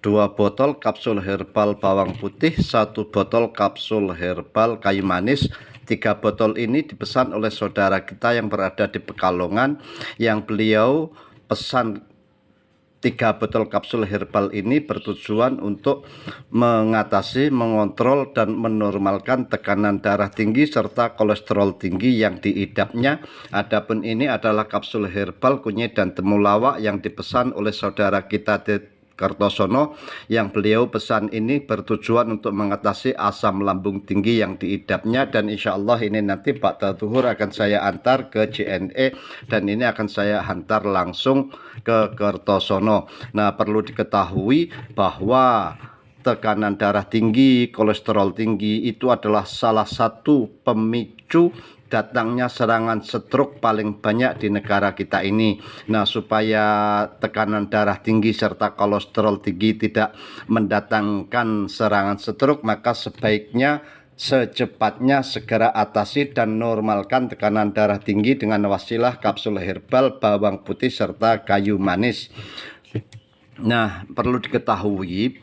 2 botol kapsul herbal bawang putih, 1 botol kapsul herbal kayu manis. 3 botol ini dipesan oleh saudara kita yang berada di Pekalongan, yang beliau pesan 3 botol kapsul herbal ini bertujuan untuk mengatasi, mengontrol, dan menormalkan tekanan darah tinggi serta kolesterol tinggi yang diidapnya. Adapun ini adalah kapsul herbal kunyit dan temulawak yang dipesan oleh saudara kita di Kertosono, yang beliau pesan ini bertujuan untuk mengatasi asam lambung tinggi yang diidapnya, dan insya Allah ini nanti ba'da zuhur akan saya antar ke JNE dan ini akan saya hantar langsung ke Kertosono. Nah, perlu diketahui bahwa tekanan darah tinggi, kolesterol tinggi itu adalah salah satu pemicu datangnya serangan stroke paling banyak di negara kita ini. Nah, supaya tekanan darah tinggi serta kolesterol tinggi tidak mendatangkan serangan stroke, maka sebaiknya secepatnya segera atasi dan normalkan tekanan darah tinggi dengan wasilah kapsul herbal bawang putih serta kayu manis. Nah, perlu diketahui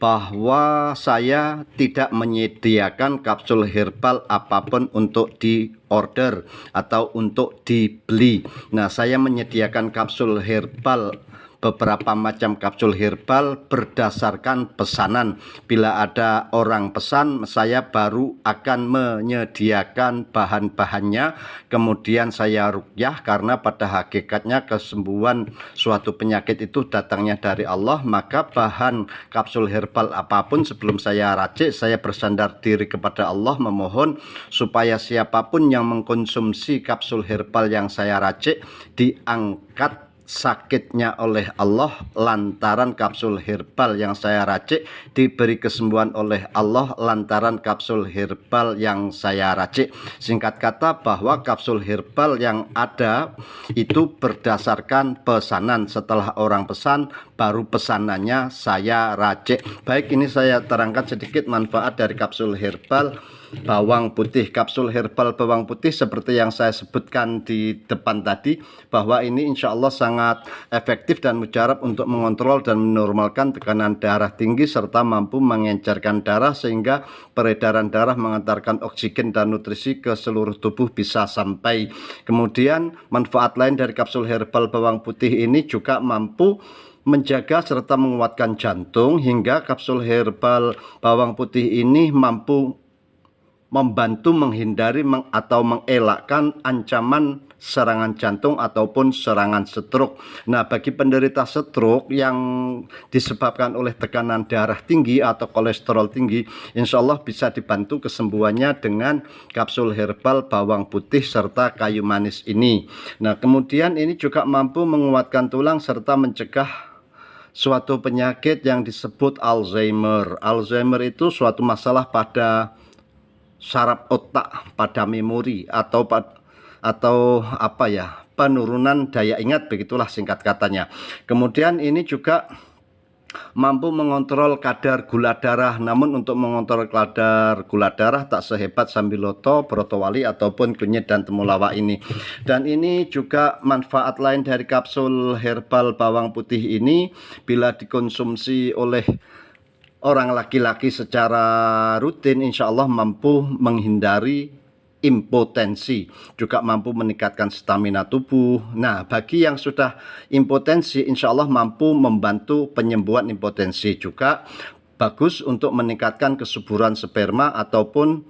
bahwa saya tidak menyediakan kapsul herbal apapun untuk diorder atau untuk dibeli. Nah, saya menyediakan kapsul herbal, beberapa macam kapsul herbal berdasarkan pesanan. Bila ada orang pesan, saya baru akan menyediakan bahan-bahannya, kemudian saya ruqyah, karena pada hakikatnya kesembuhan suatu penyakit itu datangnya dari Allah. Maka bahan kapsul herbal apapun sebelum saya racik, saya bersandar diri kepada Allah, memohon supaya siapapun yang mengkonsumsi kapsul herbal yang saya racik diangkat sakitnya oleh Allah lantaran kapsul herbal yang saya racik, diberi kesembuhan oleh Allah lantaran kapsul herbal yang saya racik. Singkat kata, bahwa kapsul herbal yang ada itu berdasarkan pesanan. Setelah orang pesan, baru pesanannya saya racik. Baik, ini saya terangkan sedikit manfaat dari kapsul herbal bawang putih. Kapsul herbal bawang putih seperti yang saya sebutkan di depan tadi, bahwa ini insya Allah sangat efektif dan mujarab untuk mengontrol dan menormalkan tekanan darah tinggi serta mampu mengencerkan darah sehingga peredaran darah, mengantarkan oksigen dan nutrisi ke seluruh tubuh bisa sampai. Kemudian manfaat lain dari kapsul herbal bawang putih ini juga mampu menjaga serta menguatkan jantung, hingga kapsul herbal bawang putih ini mampu membantu menghindari atau mengelakkan ancaman serangan jantung ataupun serangan stroke. Nah, bagi penderita stroke yang disebabkan oleh tekanan darah tinggi atau kolesterol tinggi, insya Allah bisa dibantu kesembuhannya dengan kapsul herbal bawang putih serta kayu manis ini. Nah, kemudian ini juga mampu menguatkan tulang serta mencegah suatu penyakit yang disebut Alzheimer. Alzheimer itu suatu masalah pada saraf otak, pada memori atau apa ya, penurunan daya ingat, begitulah singkat katanya. Kemudian ini juga mampu mengontrol kadar gula darah. Namun untuk mengontrol kadar gula darah tak sehebat sambiloto, brotowali ataupun kunyit dan temulawak ini. Dan ini juga manfaat lain dari kapsul herbal bawang putih ini, bila dikonsumsi oleh orang laki-laki secara rutin, insya Allah mampu menghindari impotensi, juga mampu meningkatkan stamina tubuh. Nah, bagi yang sudah impotensi, insya Allah mampu membantu penyembuhan impotensi. Juga bagus untuk meningkatkan kesuburan sperma ataupun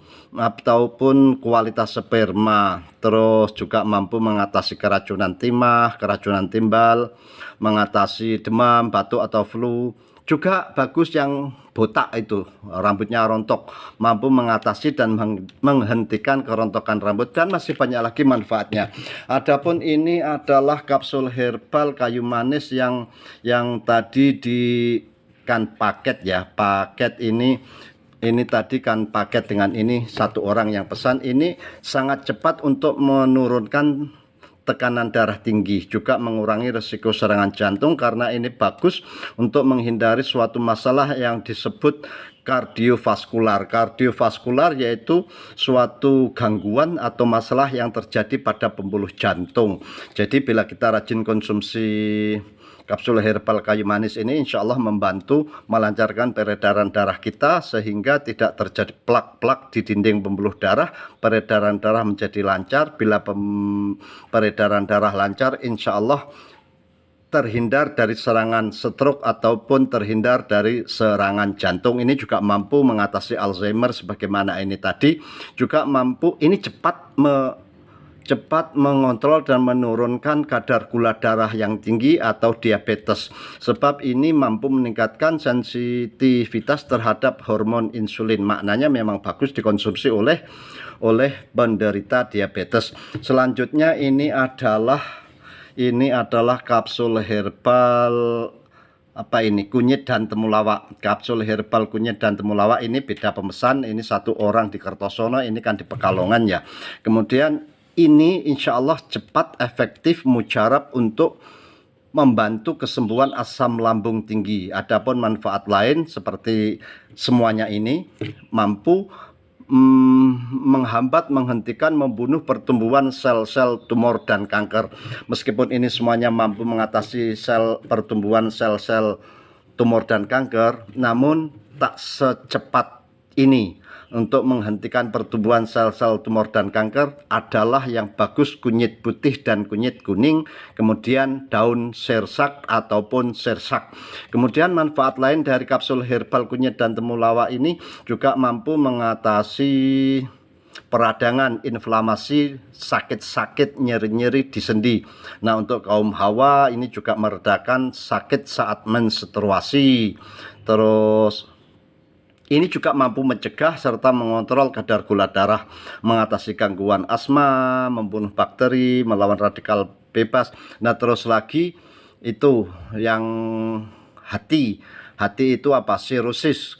kualitas sperma. Terus juga mampu mengatasi keracunan timah, keracunan timbal, mengatasi demam, batuk atau flu. Juga bagus yang botak itu, rambutnya rontok, mampu mengatasi dan menghentikan kerontokan rambut, dan masih banyak lagi manfaatnya. Adapun ini adalah kapsul herbal kayu manis yang tadi di kan paket ya. Paket ini tadi kan paket dengan ini, satu orang yang pesan. Ini sangat cepat untuk menurunkan tekanan darah tinggi, juga mengurangi risiko serangan jantung, karena ini bagus untuk menghindari suatu masalah yang disebut kardiovaskular. Kardiovaskular yaitu suatu gangguan atau masalah yang terjadi pada pembuluh jantung. Jadi bila kita rajin konsumsi Kapsul herbal kayu manis ini insya Allah membantu melancarkan peredaran darah kita sehingga tidak terjadi plak-plak di dinding pembuluh darah, peredaran darah menjadi lancar. Bila peredaran darah lancar, insya Allah terhindar dari serangan stroke ataupun terhindar dari serangan jantung. Ini juga mampu mengatasi Alzheimer sebagaimana ini tadi, juga mampu ini cepat mengontrol dan menurunkan kadar gula darah yang tinggi atau diabetes, sebab ini mampu meningkatkan sensitivitas terhadap hormon insulin. Maknanya memang bagus dikonsumsi oleh penderita diabetes. Selanjutnya ini adalah kapsul herbal kunyit dan temulawak. Kapsul herbal kunyit dan temulawak ini beda pemesan, ini satu orang di Kertosono, ini kan di Pekalongan ya. Kemudian ini insya Allah cepat, efektif, mujarab untuk membantu kesembuhan asam lambung tinggi. Adapun manfaat lain seperti semuanya ini mampu menghambat, menghentikan, membunuh pertumbuhan sel-sel tumor dan kanker. Meskipun ini semuanya mampu mengatasi pertumbuhan sel-sel tumor dan kanker, namun tak secepat ini. Untuk menghentikan pertumbuhan sel-sel tumor dan kanker adalah yang bagus kunyit putih dan kunyit kuning, kemudian daun sirsak ataupun sirsak. Kemudian manfaat lain dari kapsul herbal kunyit dan temulawak ini juga mampu mengatasi peradangan, inflamasi, sakit-sakit, nyeri-nyeri di sendi. Nah, untuk kaum hawa ini juga meredakan sakit saat menstruasi. Terus ini juga mampu mencegah serta mengontrol kadar gula darah, mengatasi gangguan asma, membunuh bakteri, melawan radikal bebas. Nah, terus lagi itu yang hati itu apa? Sirosis.